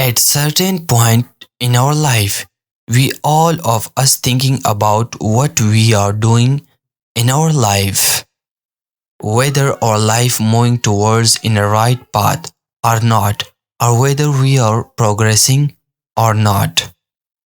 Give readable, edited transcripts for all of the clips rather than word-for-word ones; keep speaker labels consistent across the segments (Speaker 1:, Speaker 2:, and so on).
Speaker 1: At certain point in our life, we all of us thinking about what we are doing in our life, whether our life moving towards in a right path or not, or whether we are progressing or not.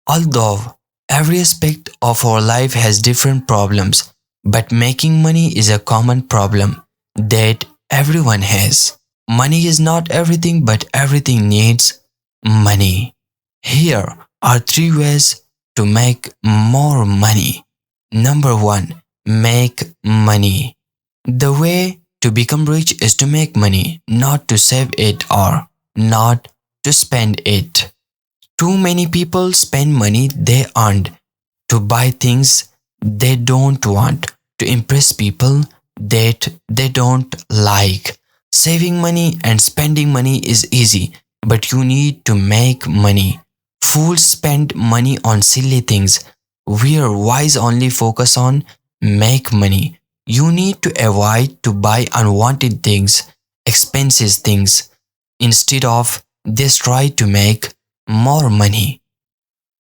Speaker 1: Although every aspect of our life has different problems, but making money is a common problem that everyone has. Money is not everything, but everything needs money. Here are three ways to make more money. Number one, make money. The way to become rich is to make money, not to save it or not to spend it. Too many people spend money they earned to buy things they don't want, to impress people that they don't like. Saving money and spending money is easy, but you need to make money. Fools spend money on silly things, where wise only focus on make money. You need to avoid to buy unwanted things, expensive things. Instead of this, try to make more money.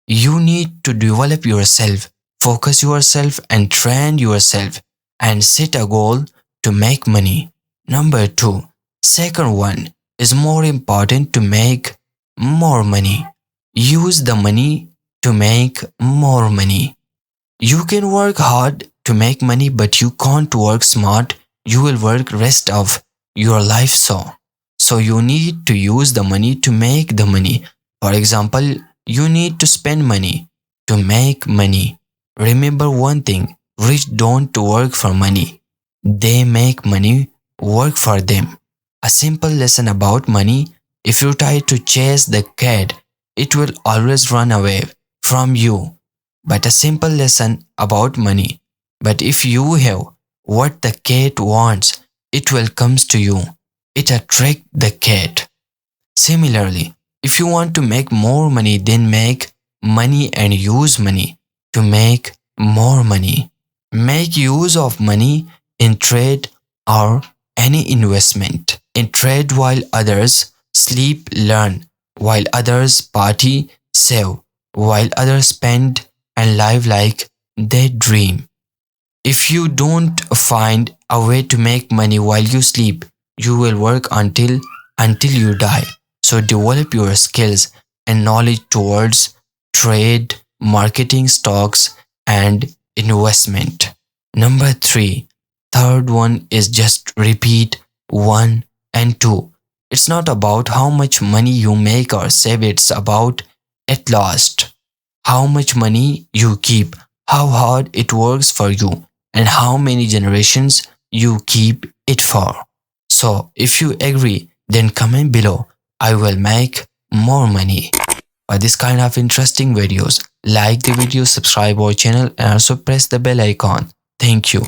Speaker 1: You need to develop yourself, focus yourself and train yourself and set a goal to make money. Number two, second one is more important to make more money. Use the money to make more money. You can work hard to make money, but you can't work smart. You will work rest of your life so you need to use the money to make the money. For example, you need to spend money to make money. Remember one thing, rich don't work for money. They make money work for them. A simple lesson about money, if you try to chase the cat, it will always run away from you. But a simple lesson about money, but if you have what the cat wants, it will come to you. It attracts the cat. Similarly, if you want to make more money, then make money and use money to make more money. Make use of money in trade or any investment. In trade, while others sleep, learn. While others party, save. While others spend and live like they dream. If you don't find a way to make money while you sleep, you will work until you die. So develop your skills and knowledge towards trade, marketing, stocks, and investment. Number three, third one is just repeat 1 and 2. It's not about how much money you make or save, it's about at last how much money you keep, how hard it works for you, and how many generations you keep it for. So if you agree, then comment below. I will make more money. For this kind of interesting videos, like the video, subscribe our channel and also press the bell icon. Thank you.